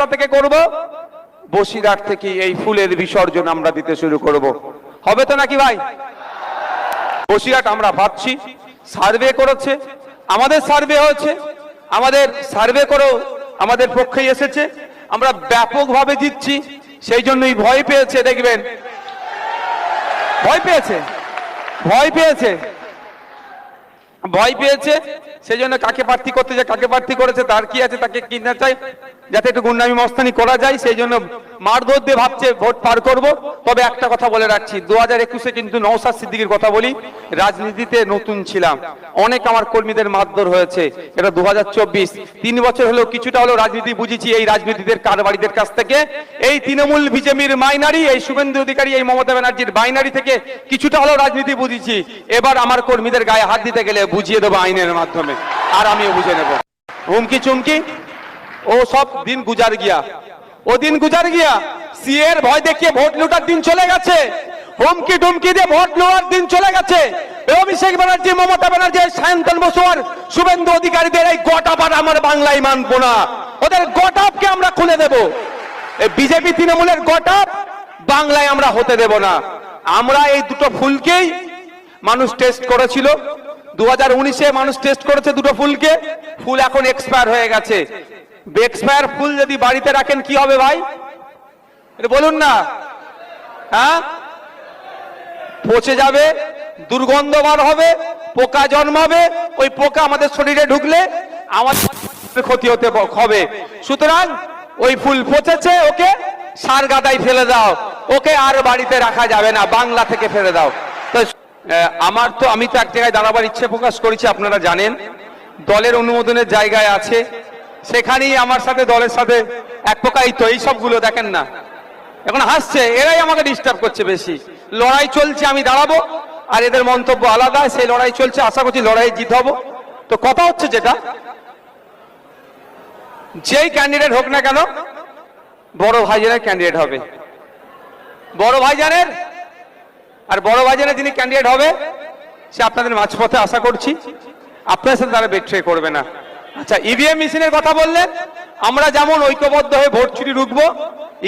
কোথা থেকে করব? বসিরহাট থেকে এই ফুলের বিসর্জন আমরা দিতে শুরু করব। হবে তো নাকি ভাই? বসিরহাট আমরা ভাবছি, সার্ভে করেছে, আমাদের সার্ভে হয়েছে, আমাদের সার্ভে করেও আমাদের পক্ষেই এসেছে, আমরা ব্যাপকভাবে জিতছি। সেই জন্যই ভয় পেয়েছে, দেখবেন ভয় পেয়েছে, ভয় পেয়েছে, ভয় পেয়েছে। সেই জন্য কাকে প্রার্থী করতে যায়, কাকে প্রার্থী করেছে, তার কি আছে, তাকে কি না চাই, যাতে একটু গুন্ডামি মস্তানি করা যায়, সেই জন্য মারধর দিয়ে ভাবছে ভোট পার করব। তবে একটা কথা বলে রাখছি, 2021-এ কিন্তু নওশাদ সিদ্দিকীর কথা বলি, রাজনীতিতে নতুন ছিলাম, অনেক আমার কর্মীদের মারধর হয়েছে। এটা 2024, 3 বছর হলো কিছুটা হলো রাজনীতি বুঝেছি এই রাজনীতিদের কারবারিদের কাছ থেকে। এই তৃণমূল বিজেপির মাইনারি, এই শুভেন্দু অধিকারী, এই মমতা ব্যানার্জির বাইনারি থেকে কিছুটা হলো রাজনীতি বুঝেছি। এবার আমার কর্মীদের গায়ে হাত দিতে গেলে বুঝিয়ে দেবো আইনের মাধ্যমে, আর আমিও বুঝে নেব। হুমকি চুমকি ও সব দিন গুজার গিয়া, ও দিন গুজার গিয়া। সিএর ভয় দেখিয়ে ভোট লুটার দিন চলে গেছে, হুমকি টুমকি দিয়ে ভোট লুটার দিন চলে গেছে। অভিষেক ব্যানার্জি, মমতা ব্যানার্জি, সায়ন্তন বসু আর শুভেন্দু অধিকারীদের এই গটাপাট আমার বাংলায় মানবো না, ওদের গটাপকে আমরা খুলে দেব। এই বিজেপি তৃণমূলের গটাপ বাংলায় আমরা হতে দেব না। আমরা এই দুটো ফুলকেই মানুষ টেস্ট করেছিল, 2019-এ মানুষ টেস্ট করেছে দুটো ফুলকে, ফুল এখন এক্সপায়ার হয়ে গেছে। এক্সপায়ার ফুল যদি বাড়িতে রাখেন কি হবে ভাই, এটা বলুন না? হ্যাঁ, পচে যাবে, দুর্গন্ধ বার হবে, পোকা জন্মাবে, ওই পোকা আমাদের শরীরে ঢুকলে আমাদের ক্ষতি হতে হবে। সুতরাং ওই ফুল পচেছে, ওকে সার গাদায় ফেলে দাও, ওকে আর বাড়িতে রাখা যাবে না, বাংলা থেকে ফেলে দাও। তো আমি তো এক জায়গায় দাঁড়াবার ইচ্ছে প্রকাশ করেছি, আপনারা জানেন, দলের অনুমোদনের জায়গায় আছে, সেখানেই আমার সাথে দলের সাথে এক প্রকার তো এই সবগুলো দেখেন না, এখন হাসছে, এরাই আমাকে ডিস্টার্ব করছে বেশি। লড়াই চলছে, আমি দাঁড়াবো, আর এদের মন্তব্য আলাদা, সেই লড়াই চলছে, আশা করছি লড়াই জিত হবো। তো কথা হচ্ছে যেটা, যেই ক্যান্ডিডেট হোক না কেন, বড় ভাইজানের ক্যান্ডিডেট হবে, বড় ভাইজানের, আর বড় ভাইজানের যিনি ক্যান্ডিডেট হবে সে আপনাদের মাঝপথে আশা করছি আপনার সাথে তারা বেট্রে করবে না। আচ্ছা, ইভিএম মেশিনের কথা বললেন, আমরা যেমন ঐক্যবদ্ধ হয়ে ভোট চুরি রুখবো,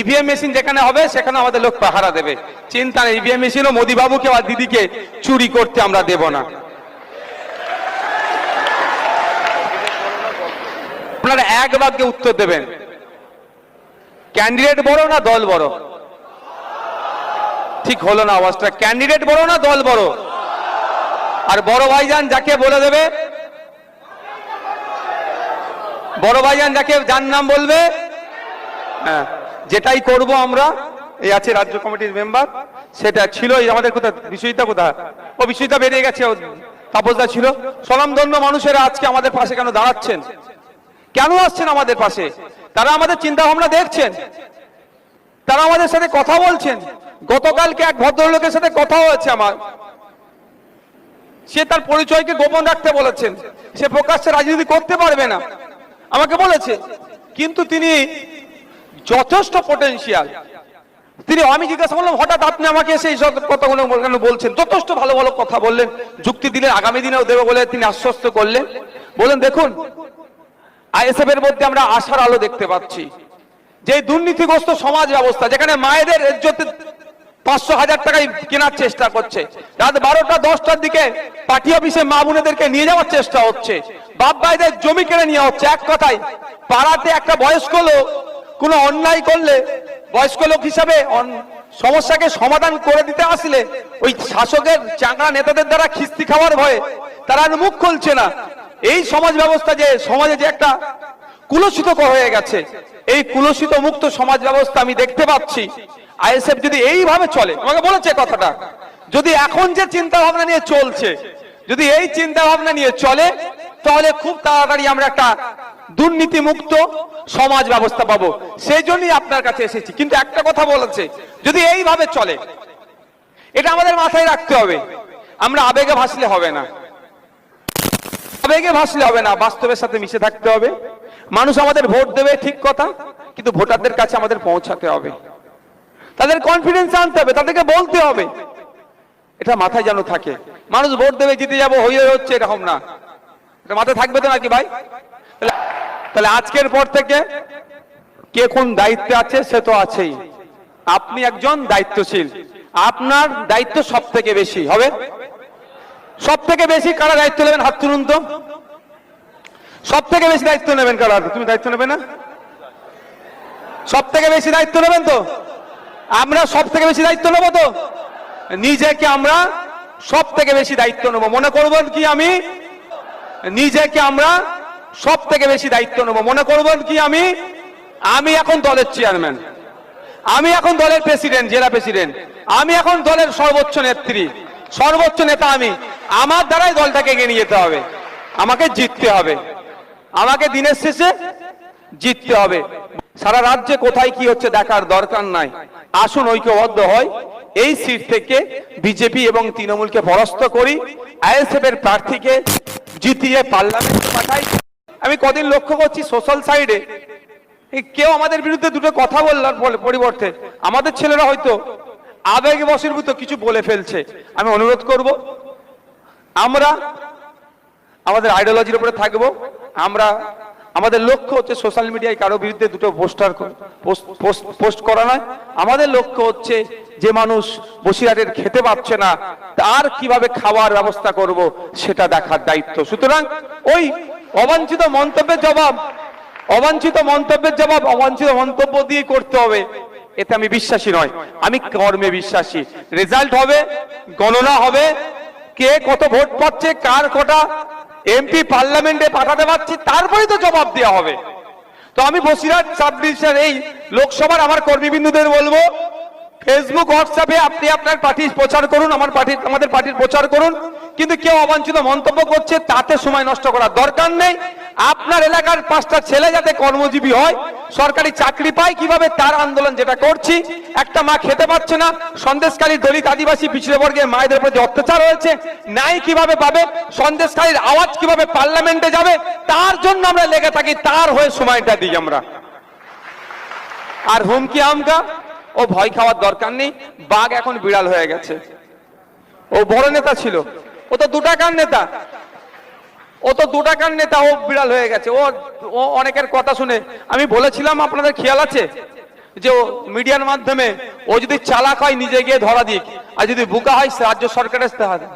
ইভিএম মেশিন যেখানে হবে সেখানে আমাদের লোক পাহারা দেবে, চিন্তা নেই। ইভিএম মেশিনও মোদী বাবুকে আর দিদিকে চুরি করতে আমরা দেব না। আপনারা এক বাক্যে উত্তর দেবেন, ক্যান্ডিডেট বড় না দল বড়? ঠিক হলো না আওয়াজটা, ক্যান্ডিডেট বড় না দল বড়? আর বড় ভাইজান যাকে বলে দেবে, বড় ভাইজান যাকে যার নাম বলবে, হ্যাঁ, যেটাই করব আমরা। এই আছে রাজ্য কমিটির মেম্বার, সেটা ছিল আমাদের কোথায়, বিশ্বজিৎদা কোথায়? ও বিশ্বজিৎদা বেরিয়ে গেছে, তাপসদা ছিল। স্বনামধন্য মানুষেরা আজকে আমাদের পাশে কেন দাঁড়াচ্ছেন, কেন আসছেন আমাদের পাশে? তারা আমাদের চিন্তা ভাবনা দেখছেন, তারা আমাদের সাথে কথা বলছেন। গতকালকে এক ভদ্রলোকের সাথে কথা হয়েছে আমার, সে তার পরিচয়কে গোপন রাখতে বলেছেন, সে প্রকাশ্যে রাজনীতি করতে পারবে না আমাকে বলেছে, কিন্তু তিনি যথেষ্ট পটেনশিয়াল। তিনি, আমি জিজ্ঞাসা করলাম হঠাৎ আপনি আমাকে এসে এই সব কথাগুলো কেন বলছেন? যথেষ্ট ভালো ভালো কথা বললেন, যুক্তি দিলেন, আগামী দিনেও দেবে বলে তিনি আশ্বস্ত করলেন। বলেন দেখুন, আইএসএফ এর মধ্যে আমরা আশার আলো দেখতে পাচ্ছি। যে দুর্নীতিগ্রস্ত সমাজ ব্যবস্থা, যেখানে মায়েদের ইজ্জতে 500,000 টাকায় কেনার চেষ্টা করছে, রাত 12টা 10টার দিকে পার্টি অফিসে মা বোনেদেরকে নিয়ে যাওয়ার চেষ্টা হচ্ছে, বাপ ভাইদের জমি কেড়ে নেওয়া হচ্ছে। এক কথায়, পাড়াতে একটা বয়স্ক লোক কোনো অন্যায় করলে, বয়স্ক লোক হিসাবে সমস্যাকে সমাধান করে দিতে আসলে ওই শাসকের চাঙ্গা নেতাদের দ্বারা খিস্তি খাওয়ার ভয়ে তারা মুখ খুলছে না। এই সমাজ ব্যবস্থা, যে সমাজে যে একটা কুলসিত হয়ে গেছে, এই কুলসিত মুক্ত সমাজ ব্যবস্থা আমি দেখতে পাচ্ছি। আইএসএফ যদি এইভাবে চলে, আমাকে বলেছে কথাটা, যদি এখন যে চিন্তা ভাবনা নিয়ে চলছে, যদি এই চিন্তা ভাবনা নিয়ে চলে, তাহলে খুব তাড়াতাড়ি আমরা একটা দুর্নীতি মুক্ত সমাজ ব্যবস্থা পাবো। সেই জন্যই আপনার কাছে এসেছি। কিন্তু একটা কথা বলেছে, যদি এইভাবে চলে, এটা আমাদের মাথায় রাখতে হবে। আমরা আবেগে ভাসলে হবে না, আবেগে ভাসলে হবে না, বাস্তবের সাথে মিশে থাকতে হবে। মানুষ আমাদের ভোট দেবে ঠিক কথা, কিন্তু ভোটারদের কাছে আমাদের পৌঁছাতে হবে, তাদের কনফিডেন্স আনতে হবে, তাদেরকে বলতে হবে। এটা মাথায় যেন থাকে। মানুষ ভোট দেবে, জিতে যাবো, হয়ে হচ্ছে, এরকম না। এটা মাথায় থাকবে তো নাকি ভাই? তাহলে আজকের পর থেকে কে কোন দায়িত্বে আছে সে তো আছেই, আপনি একজন দায়িত্বশীল, আপনার দায়িত্ব সব থেকে বেশি হবে। সব থেকে বেশি কারা দায়িত্ব নেবেন হাত তুলুন তো। সব থেকে বেশি দায়িত্ব নেবেন কারা? তুমি দায়িত্ব নেবে না? সব থেকে বেশি দায়িত্ব নেবেন তো? আমরা সব থেকে বেশি দায়িত্ব নেবো তো? নিজেকে আমরা সব থেকে বেশি দায়িত্ব নেবো, মনে করবেন কি আমি নিজেকে আমরা সব থেকে বেশি দায়িত্ব নেবো, মনে করবেন কি আমি এখন দলের চেয়ারম্যান, আমি এখন দলের প্রেসিডেন্ট, জেলা প্রেসিডেন্ট, আমি এখন দলের সর্বোচ্চ নেত্রী, সর্বোচ্চ নেতা আমি, আমার দ্বারাই দলটাকে এগিয়ে নিয়ে যেতে হবে, আমাকে জিততে হবে, আমাকে দিনের শেষে জিততে হবে। সারা রাজ্যে কোথায় কি হচ্ছে দেখার দরকার নাই, আসুন ঐক্যবদ্ধ হয়, এই সিট থেকে বিজেপি এবং তৃণমূলকে পরাস্ত করি, আইএসএফ এর প্রার্থীকে জিতিয়ে পার্লামেন্টে পাঠাই। আমি কদিন লক্ষ্য করছি সোশ্যাল সাইডে কেউ আমাদের বিরুদ্ধে দুটো কথা বলার পরিবর্তে আমাদের ছেলেরা হয়তো আবেগে বশীভূত কিছু বলে ফেলছে। আমি অনুরোধ করব, আমরা আমাদের আইডিওলজির উপরে থাকবো। আমরা আমাদের লক্ষ্য হচ্ছে সোশ্যাল মিডিয়ায় কারো বিরুদ্ধে দুটো পোস্ট করা নয়, আমাদের লক্ষ্য হচ্ছে যে মানুষ বসিরহাটের খেতে পাচ্ছে না তার কিভাবে খাওয়ার ব্যবস্থা করব সেটা দেখার দায়িত্ব। সুতরাং ওই অবাঞ্ছিত মন্তব্যের জবাব অবাঞ্ছিত মন্তব্য দিয়ে করতে হবে, এতে আমি বিশ্বাসী নয়, আমি কর্মে বিশ্বাসী। রেজাল্ট হবে, গণনা হবে, কে কত ভোট পাচ্ছে, কার কটা এমপি পার্লামেন্টে পাঠাতে পারছি, তারপরে তো জবাব দেওয়া হবে। তো আমি বসিরহাট সাব ডিভিশন এই লোকসভার আমার কর্মীবৃন্দদের বলবো, ফেসবুক হোয়াটসঅ্যাপে আপনি আপনার পার্টি প্রচার করুন, আমাদের পার্টির প্রচার করুন, কিন্তু কেউ অবাঞ্ছিত মন্তব্য করছে তাতে সময় নষ্ট করার দরকার নেই। আপনার এলাকার 5টা ছেলে যাতে কর্মজীবী হয়, সরকারি চাকরি পায়, কিভাবে তার আন্দোলন যেটা করছি। একটা মা খেতে পাচ্ছে না, সন্দেশখালী দলিত আদিবাসী পিছিয়ে বর্গের মায়েদের প্রতি অত্যাচার হয়েছে, নাই কিভাবে পাবে, সন্দেশখালীর আওয়াজ কিভাবে পার্লামেন্টে যাবে, তার জন্য আমরা লেগে থাকি, তার হয়ে সময়টা দিই আমরা। আর হুমকি আমকা ও ভয় খাওয়ার দরকার নেই, বাঘ এখন বিড়াল হয়ে গেছে। ও বড় নেতা ছিল, ও তো 2 টাকার নেতা, ও বিড়াল হয়ে গেছে। ও অনেকের কথা শুনে আমি বলেছিলাম, আপনাদের খেয়াল আছে যে ও মিডিয়ার মাধ্যমে ও যদি চালাক হয় নিজে গিয়ে ধরা দিক, আর যদি বোকা হয় রাজ্য সরকারের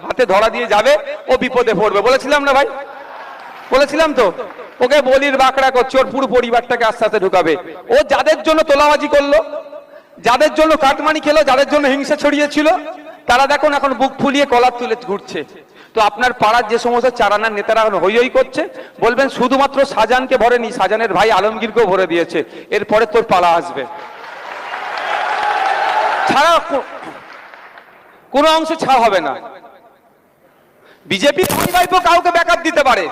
হাতে ধরা দিয়ে যাবে, ও বিপদে পড়বে। বলেছিলাম না ভাই? বলেছিলাম তো। ওকে বলির বাঁকড়া করছে, ওর পুরো পরিবারটাকে আস্তে আস্তে ঢুকাবে। ও যাদের জন্য তোলাবাজি করলো, যাদের জন্য কাটমানি খেলো, যাদের জন্য হিংসা ছড়িয়েছিল, তারা দেখুন এখন বুক ফুলিয়ে কলার তুলে ঘুরছে। তো আপনার পাড়ার যে সমস্ত চারানার নেতারা এখন হই হই করছে, বলবেন শুধুমাত্র শাহজাহানকে ভরেনি, শাহজাহানের ভাই আলমগীরকেও ভরে দিয়েছে, এরপরে তোর পালা আসবে। ছাড়া কোন অংশে ছাড় হবে না। বিজেপি ভাই ভাইপো কাউকে ব্যাকআপ দিতে পারে,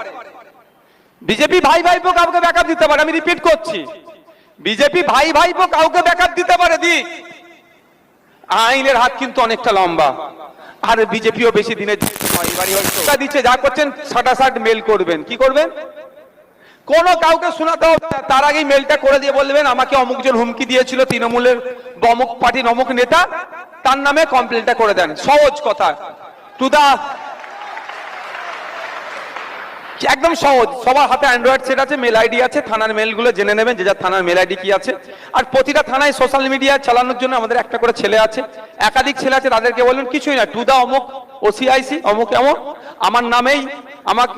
বিজেপি ভাই ভাইপো কাউকে ব্যাকআপ দিতে পারে, আমি রিপিট করছি, বিজেপি ভাই ভাইপো কাউকে ব্যাকআপ দিতে পারে, দিক। আইনের হাত কিন্তু অনেকটা লম্বা, আর বিজেপিও বেশি দিনের দিচ্ছে, যা করছেন 60 মেল করবেন। কি করবেন? কোন কাউকে শোনাতে হবে না, তার আগেই মেলটা করে দিয়ে বলবেন আমাকে অমুকজন হুমকি দিয়েছিল, তৃণমূলের অমুক পার্টির অমুক নেতা, তার নামে কমপ্লেনটা করে দেন। সহজ কথা, টু দা, একদম সহজ। সবার হাতে অ্যান্ড্রয়েড সেট আছে, মেল আইডি আছে, থানার মেলগুলো জেনে নেবেন যে যার থানার মেল আইডি কি আছে। আর প্রতিটা থানায় সোশ্যাল মিডিয়া চালানোর জন্য আমাদের একটা করে ছেলে আছে, একাধিক ছেলে আছে, তাদেরকে বলবেন কিছুই না, টু দা অমুক ওসিআইসি অমুক এমন, আমার নামেই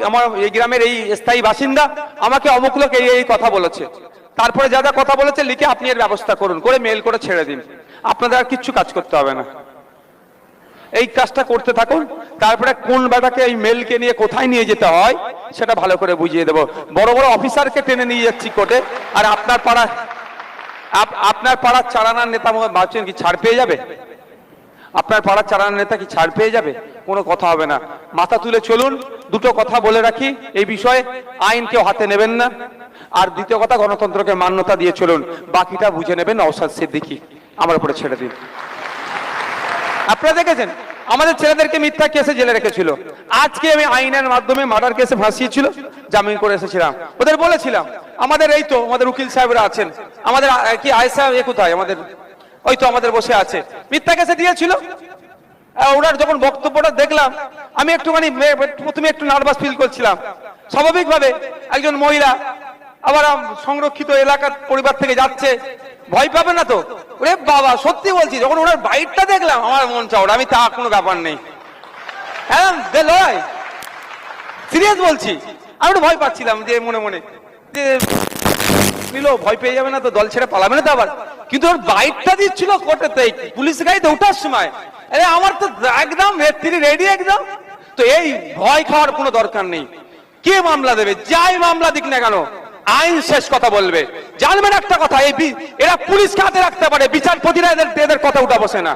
আমার এই গ্রামের এই স্থায়ী বাসিন্দা, আমাকে অমুক লোক এই কথা বলেছে, তারপরে যা যা কথা বলেছে লিখে আপনি এর ব্যবস্থা করুন, করে মেল করে ছেড়ে দিন। আপনাদের আর কিচ্ছু কাজ করতে হবে না, এই কাজটা করতে থাকুন। তারপরে কোন বেটাকে এই মেলকে নিয়ে কোথায় নিয়ে যেতে হয় সেটা ভালো করে বুঝিয়ে দেবো। বড় বড় অফিসারকে টেনে নিয়ে যাচ্ছি কোর্টে, আর আপনার পাড়ার চালানার নেতা ভাবছেন কি ছাড় পেয়ে যাবে? আপনার পাড়ার চালানার নেতা কি ছাড় পেয়ে যাবে? কোনো কথা হবে না, মাথা তুলে চলুন। দুটো কথা বলে রাখি এই বিষয়ে, আইন কেউ হাতে নেবেন না, আর দ্বিতীয় কথা, গণতন্ত্রকে মান্যতা দিয়ে চলুন, বাকিটা বুঝে নেবেন নওশাদ সিদ্দিকী, আমার উপরে ছেড়ে দিন। আপনারা দেখেছেন আমাদের ছেলেদেরকে মিথ্যা কেসে জেলে রেখেছিল, আজকে আমি আইনের মাধ্যমে মার্ডার কেসে ফাঁসিয়েছিল, জামিন করে এসেছিলাম। ওদের বলেছিলাম আমাদের এই তো আমাদের উকিল সাহেবরা আছেন, আমাদের কি আয়েশা এ কোথায়, আমাদের ওই তো আমাদের বসে আছে, মিথ্যা কেসে দিয়েছিল। ওনার যখন বক্তব্যটা দেখলাম আমি একটুখানি প্রথমে একটু নার্ভাস ফিল করছিলাম, স্বাভাবিকভাবে একজন মহিলা আবার সংরক্ষিত এলাকার পরিবার থেকে যাচ্ছে, ভয় পাবে না তো? ওরে বাবা, সত্যি বলছি, যখন ওনার বাইকটা দেখলাম আমার মন চাওড়া, আমি তা কোনো ব্যাপার নেই, হ্যাঁ সিরিয়াস বলছি। আমি একটু ভয় পাচ্ছিলাম যে মনে মনে যে নিল, ভয় পেয়ে যাবে না তো, দল ছেড়ে পালাবে না তো আবার। কিন্তু ওর বাইকটা দিচ্ছিল কোর্টেতে, পুলিশ গাড়িতে ওঠার সময়, আরে আমার তো একদম রেডি একদম। তো এই ভয় খাওয়ার কোনো দরকার নেই। কে মামলা দেবে, যাই মামলা দিক না কেন, আইন শেষ কথা বলবে। জানবেন একটা কথা, এরা পুলিশকে হাতে রাখতে পারে, বিচারপতিরা এদের কথা উঠা বসে না,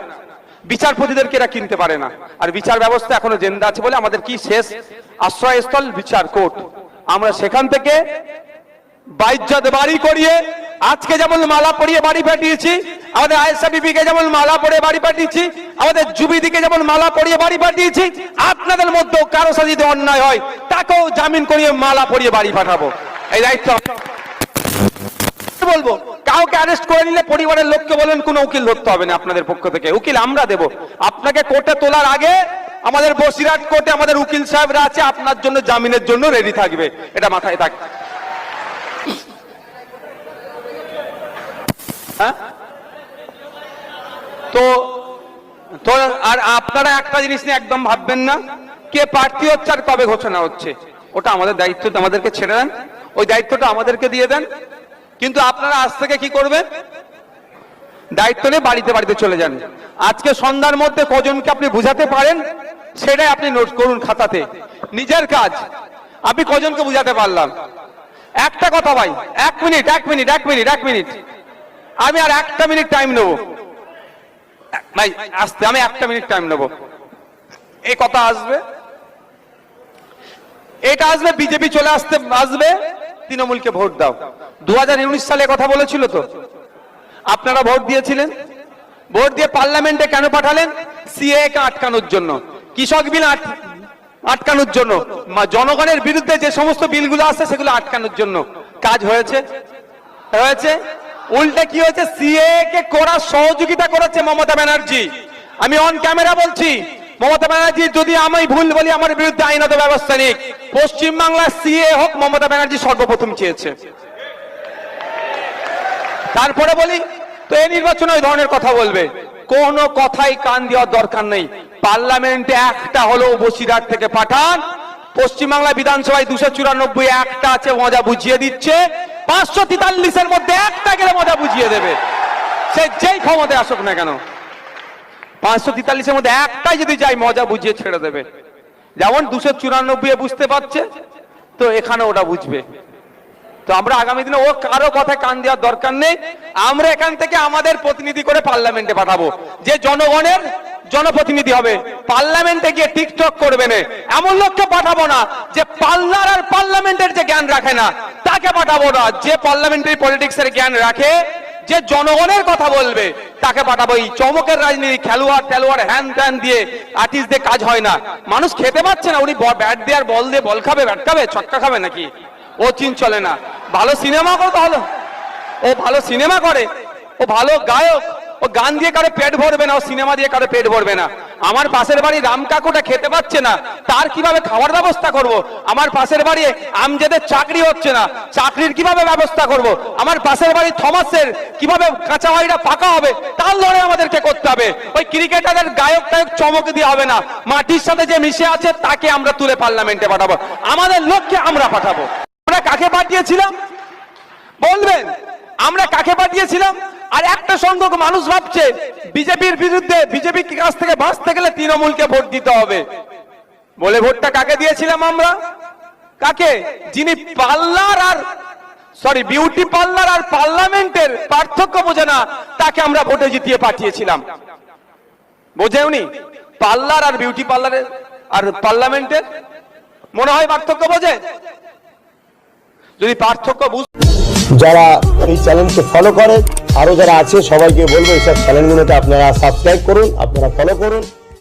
বিচারপতিদেরকে এরা কিনতে পারে না। আর বিচার ব্যবস্থা এখনো জিন্দা আছে বলে আমাদের কি শেষ আশ্রয়স্থল বিচার কোর্ট। আমরা সেখান থেকে বাইজ্জত বাড়ি করিয়ে আজকে যেমন মালা পরিয়ে বাড়ি পাঠিয়েছি, আমাদের আয়েশা বিবিকে যেমন মালা পরিয়ে বাড়ি পাঠিয়েছি, আমাদের যুবিদিকে যেমন মালা পরিয়ে বাড়ি পাঠিয়েছি, আপনাদের মধ্যেও কারো সাথে যদি অন্যায় হয় তাকেও জামিন করিয়ে মালা পরিয়ে বাড়ি পাঠাবো। এই দায়িত্ব বলবো। কাউকে অ্যারেস্ট করে নিলে পরিবারের লোককে বলেন কোনো উকিল ধরতে হবে না, আপনাদের পক্ষ থেকে উকিল আমরা দেব। আপনাকে কোর্টে তোলার আগে আমাদের বসিরহাট কোর্টে আমাদের উকিল সাহেবরা আছে, আপনার জন্য জামিনের জন্য রেডি থাকবে, এটা মাথায় থাক। তো তো আর আপনারা একটা জিনিস নিয়ে একদম ভাববেন না কে প্রার্থী হচ্ছে আর কবে ঘোষণা হচ্ছে, ওটা আমাদের দায়িত্ব, আমাদেরকে ছেড়ে দেন, ওই দায়িত্বটা আমাদেরকে দিয়ে দেন। কিন্তু আপনারা আজ থেকে কি করবেন, দায়িত্ব নিয়ে বাড়িতে বাড়িতে চলে যান। আজকে সন্ধ্যার মধ্যে কজনকে আপনি বুঝাতে পারেন সেটাই আপনি নোট করুন খাতাতে, নিজের কাজ। আপনি কজনকে বুঝাতে পারলাম? একটা কথা ভাই, এক মিনিট, আমি আর একটা মিনিট টাইম নেবো ভাই, আসতে আমি একটা মিনিট টাইম নেবো। এই কথা আসবে, এটা আসবে, বিজেপি চলে আসবে তৃণমূলকে ভোট দাও। 2019 সালে কথা বলেছিল তো, আপনারা ভোট দিয়েছিলেন। ভোট দিয়ে পার্লামেন্টে কেন পাঠালেন? সিএ কে আটকানোর জন্য, কৃষক বিল আটকানোর জন্য, জনগণের বিরুদ্ধে যে সমস্ত বিলগুলো আছে সেগুলো আটকানোর জন্য। কাজ হয়েছে? উল্টে কি হয়েছে, সিএ কে করার সহযোগিতা করেছে মমতা ব্যানার্জি। আমি অন ক্যামেরা বলছি, মমতা ব্যানার্জি যদি আমি ভুল বলি আমার বিরুদ্ধে আইনত ব্যবস্থা নিক। পশ্চিমবাংলার সিএ হোক মমতা ব্যানার্জি সর্বপ্রথম চেয়েছে। তারপরে বলি তো এই নির্বাচনে ওই ধরনের কথা বলবে, কোন কথাই কান দেওয়ার দরকার নেই। পার্লামেন্টে একটা হলো বসিরহাট থেকে পাঠান, পশ্চিমবাংলা বিধানসভায় 294 একটা আছে, মজা বুঝিয়ে দিচ্ছে। 543-এর মধ্যে একটা গেলে মজা বুঝিয়ে দেবে, সে যেই ক্ষমতায় আসুক না কেন। 543-এর মধ্যে একটাই যদি যায় মজা বুঝিয়ে ছেড়ে দেবে। যেমন 294 বুঝতে পারছে, তো এখানে ওটা বুঝবে। তো আমরা আগামী দিনে ও কারো কথায় কান দেওয়ার দরকার নেই। আমরা এখান থেকে আমাদের প্রতিনিধি করে পার্লামেন্টে পাঠাবো, যে জনগণের জনপ্রতিনিধি হবে, পার্লামেন্টে গিয়ে টিকটক করবে না এমন লোককে পাঠাবো না। যে পার্লার আর পার্লামেন্টের যে জ্ঞান রাখে না তাকে পাঠাবো না। যে পার্লামেন্টারি পলিটিক্সের জ্ঞান রাখে, যে জনগণের কথা বলবে তাকে পাঠাবো। এই চমকের রাজনীতি, খেলোয়াড় হ্যান ত্যান দিয়ে, আর্টিস্ট দিয়ে কাজ হয় না। মানুষ খেতে পাচ্ছে না, উনি ব্যাট দিয়ে আর বল দিয়ে বল খাবে, ব্যাট খাবে, ছক্কা খাবে নাকি? ও চিন চলে না। ভালো সিনেমা করে তাহলে, ও ভালো সিনেমা করে, ও ভালো গায়ক, ও গান দিয়ে কারো পেট ভরবে না, ও সিনেমা দিয়ে কারো পেট ভরবে না। আমার পাশের বাড়ি রাম কাকুটা খেতে পাচ্ছে না, তার কিভাবে খাওয়ার ব্যবস্থা করব? আমার পাশের বাড়ি আমজেদের চাকরি হচ্ছে না, চাকরির কিভাবে ব্যবস্থা করব? আমার পাশের বাড়ি থমাসের কিভাবে কাঁচা বাড়িটা পাকা হবে, তার লড়াই আমাদেরকে করতে হবে। ওই ক্রিকেটারের গায়ক চমক দিয়ে হবে না। মাটির সাথে যে মিশে আছে তাকে আমরা তুলে পার্লামেন্টে পাঠাবো, আমাদের লোককে আমরা পাঠাবো। আমরা কাকে পাঠিয়েছিলাম বলবেন? আমরা কাকে পাঠিয়েছিলাম? আর একটা সংখ্যক মানুষ ভাবছে বিজেপির বিরুদ্ধে, বিজেপির কাছ থেকে বাঁচতে গেলে তৃণমূলকে ভোট দিতে হবে বলে ভোটটা কাকে দিয়েছিলাম আমরা? কাকে? যিনি বিউটি পার্লার আর পার্লামেন্টের পার্থক্য বোঝে না, তাকে আমরা ভোটে জিতিয়ে পাঠিয়েছিলাম। বোঝে উনি পার্লার আর বিউটি পার্লারের আর পার্লামেন্টের? মনে হয় পার্থক্য বোঝে? যদি পার্থক্য যারা এই চ্যানেলকে ফলো করে, আরো যারা আছে সবাইকে বলবো এইসব চ্যানেলগুলোতে আপনারা সাবস্ক্রাইব করুন, আপনারা ফলো করুন।